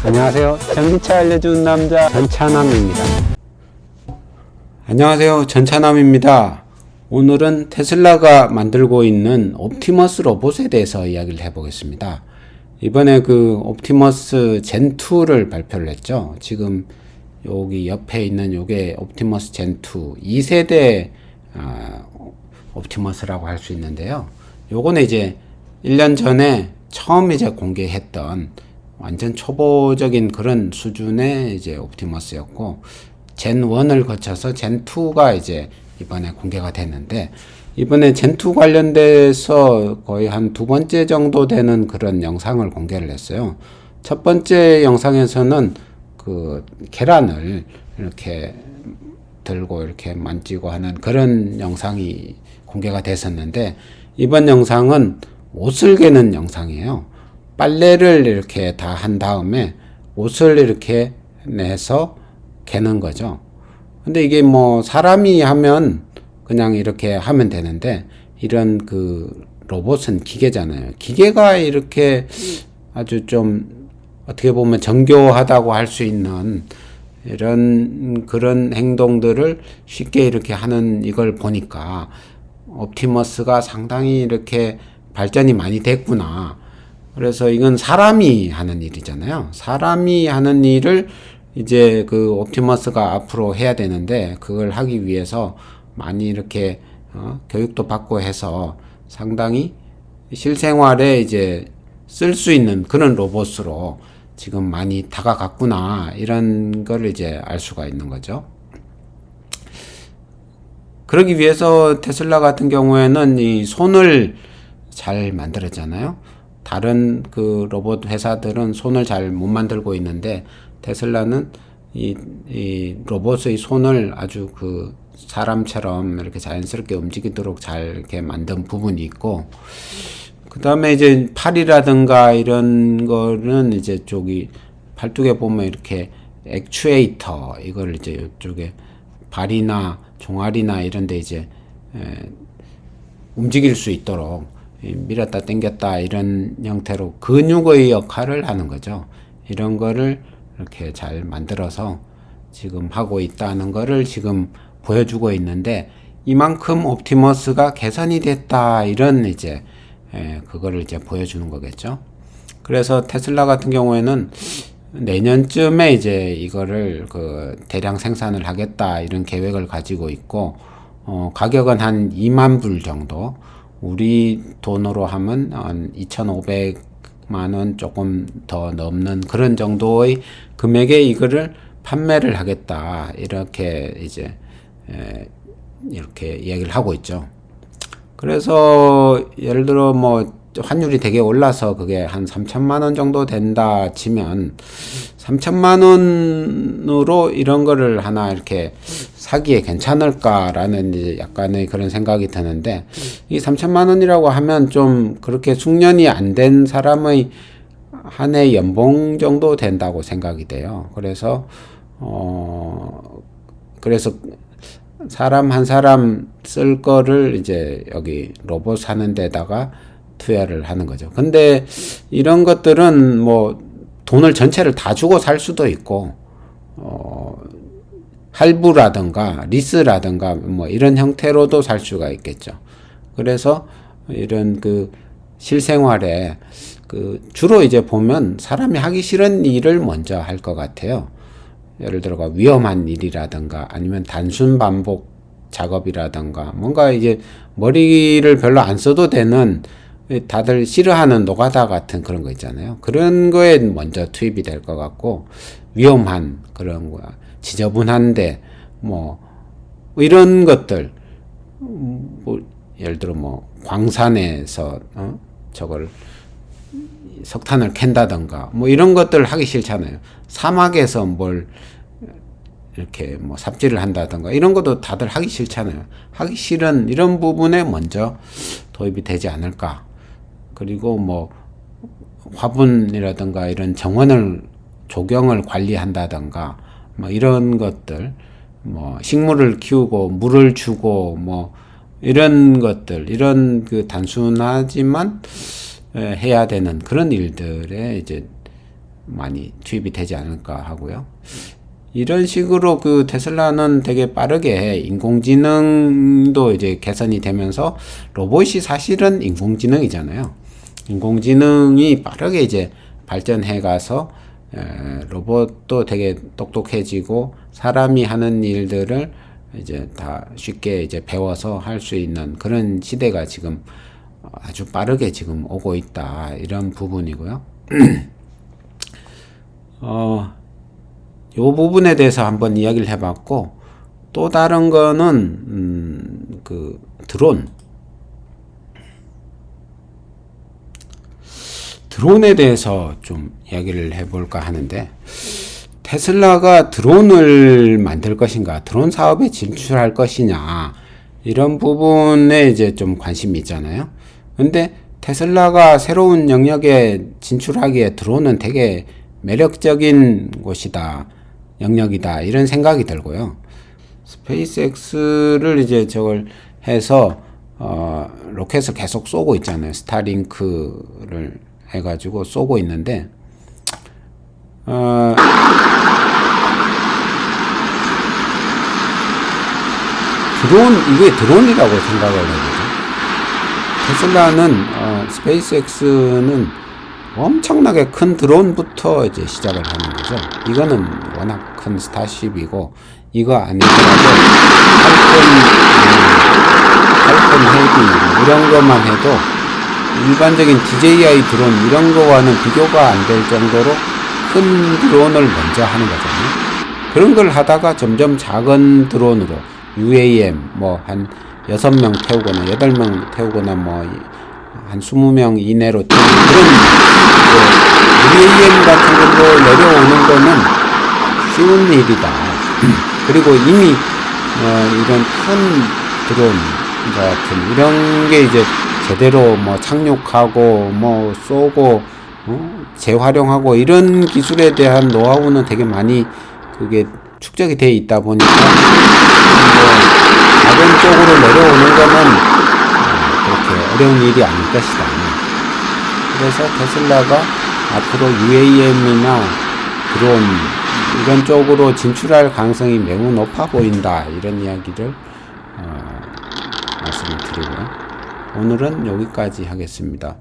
안녕하세요. 전기차 알려주는 남자 전차남입니다. 안녕하세요. 전차남입니다. 오늘은 테슬라가 만들고 있는 옵티머스 로봇에 대해서 이야기를 해보겠습니다. 이번에 그 옵티머스 젠2를 발표를 했죠. 지금 여기 옆에 있는 요게 옵티머스 젠2 2세대 옵티머스라고 할 수 있는데요. 요거는 이제 1년 전에 처음 이제 공개했던 완전 초보적인 그런 수준의 이제 옵티머스였고, 젠1을 거쳐서 젠2가 이제 이번에 공개가 됐는데, 이번에 젠2 관련돼서 거의 한 두 번째 정도 되는 그런 영상을 공개를 했어요. 첫 번째 영상에서는 그 계란을 이렇게 들고 이렇게 만지고 하는 그런 영상이 공개가 됐었는데, 이번 영상은 옷을 개는 영상이에요. 빨래를 이렇게 다 한 다음에 옷을 이렇게 내서 개는 거죠. 근데 이게 뭐 사람이 하면 그냥 이렇게 하면 되는데, 이런 그 로봇은 기계잖아요. 기계가 이렇게 아주 좀 어떻게 보면 정교하다고 할 수 있는 이런 그런 행동들을 쉽게 이렇게 하는 이걸 보니까 옵티머스가 상당히 이렇게 발전이 많이 됐구나. 그래서 이건 사람이 하는 일이잖아요. 사람이 하는 일을 이제 그 옵티머스가 앞으로 해야 되는데, 그걸 하기 위해서 많이 이렇게 교육도 받고 해서 상당히 실생활에 이제 쓸 수 있는 그런 로봇으로 지금 많이 다가갔구나, 이런 걸 이제 알 수가 있는 거죠. 그러기 위해서 테슬라 같은 경우에는 이 손을 잘 만들었잖아요. 다른 그 로봇 회사들은 손을 잘 못 만들고 있는데, 테슬라는 이 로봇의 손을 아주 그 사람처럼 이렇게 자연스럽게 움직이도록 잘 이렇게 만든 부분이 있고, 그 다음에 이제 팔이라든가 이런 거는 이제 저기 팔뚝에 보면 이렇게 액추에이터, 이걸 이제 이쪽에 발이나 종아리나 이런 데 이제 움직일 수 있도록 밀었다 당겼다 이런 형태로 근육의 역할을 하는 거죠. 이런 거를 이렇게 잘 만들어서 지금 하고 있다는 거를 지금 보여주고 있는데, 이만큼 옵티머스가 개선이 됐다, 이런 이제 그거를 이제 보여주는 거겠죠. 그래서 테슬라 같은 경우에는 내년쯤에 이제 이거를 그 대량 생산을 하겠다, 이런 계획을 가지고 있고, 가격은 한 2만 불 정도, 우리 돈으로 하면 한 2,500만 원 조금 더 넘는 그런 정도의 금액에 이거를 판매를 하겠다, 이렇게 이제 이렇게 이야기를 하고 있죠. 그래서 예를 들어 뭐 환율이 되게 올라서 그게 한 3천만 원 정도 된다 치면, 3천만 원으로 이런 거를 하나 이렇게 사기에 괜찮을까라는 이제 약간의 그런 생각이 드는데, 이 3천만 원이라고 하면 좀 그렇게 숙련이 안 된 사람의 한 해 연봉 정도 된다고 생각이 돼요. 그래서 사람 한 사람 쓸 거를 이제 여기 로봇 사는 데다가 투여를 하는 거죠. 근데 이런 것들은 뭐 돈을 전체를 다 주고 살 수도 있고, 할부라든가 리스라든가 뭐 이런 형태로도 살 수가 있겠죠. 그래서 이런 그 실생활에 그 주로 이제 보면 사람이 하기 싫은 일을 먼저 할 것 같아요. 예를 들어가 위험한 일이라든가 아니면 단순 반복 작업이라든가, 뭔가 이제 머리를 별로 안 써도 되는, 다들 싫어하는 노가다 같은 그런 거 있잖아요. 그런 거에 먼저 투입이 될 것 같고, 위험한 그런 거, 지저분한데 뭐 이런 것들, 뭐 예를 들어 뭐 광산에서 저걸 석탄을 캔다던가 뭐 이런 것들 하기 싫잖아요. 사막에서 뭘 이렇게 뭐 삽질을 한다던가 이런 것도 다들 하기 싫잖아요. 하기 싫은 이런 부분에 먼저 도입이 되지 않을까. 그리고 뭐 화분이라든가 이런 정원을 조경을 관리한다던가 뭐 이런 것들, 뭐 식물을 키우고 물을 주고 뭐 이런 것들, 이런 그 단순하지만 해야 되는 그런 일들에 이제 많이 투입이 되지 않을까 하고요. 이런 식으로 그 테슬라는 되게 빠르게 인공지능도 이제 개선이 되면서 로봇이 사실은 인공지능이잖아요. 인공지능이 빠르게 이제 발전해 가서 로봇도 되게 똑똑해지고 사람이 하는 일들을 이제 다 쉽게 이제 배워서 할 수 있는 그런 시대가 지금 아주 빠르게 지금 오고 있다. 이런 부분이고요. 요 부분에 대해서 한번 이야기를 해봤고, 또 다른 거는 그 드론에 대해서 좀 이야기를 해볼까 하는데, 테슬라가 드론을 만들 것인가, 드론 사업에 진출할 것이냐, 이런 부분에 이제 좀 관심이 있잖아요. 근데 테슬라가 새로운 영역에 진출하기에 드론은 되게 매력적인 곳이다, 영역이다, 이런 생각이 들고요. 스페이스X를 이제 저걸 해서 로켓을 계속 쏘고 있잖아요. 스타링크를 해가지고 쏘고 있는데 이게 드론이라고 생각을 해보죠. 테슬라는 스페이스X는 엄청나게 큰 드론부터 이제 시작을 하는 거죠. 이거는 워낙 큰 스타쉽이고, 이거 아니더라도 팔콘 헤비 이런 것만 해도 일반적인 DJI 드론 이런 거와는 비교가 안 될 정도로 큰 드론을 먼저 하는 거잖아요. 그런 걸 하다가 점점 작은 드론으로 UAM 뭐 한 6명 태우거나 8명 태우거나 뭐 한 20명 이내로 태우는 그런 UAM 같은 걸로 내려오는 거는 쉬운 일이다. 그리고 이미 이런 큰 드론 같은 이런 게 이제 제대로 뭐 착륙하고 뭐 쏘고 재활용하고 이런 기술에 대한 노하우는 되게 많이 그게 축적이 돼 있다 보니까 작은 쪽으로 내려오는 거는 그렇게 어려운 일이 아닐 것이다. 그래서 테슬라가 앞으로 UAM이나 드론 이런 쪽으로 진출할 가능성이 매우 높아 보인다. 이런 이야기를 말씀을 드리고요. 오늘은 여기까지 하겠습니다.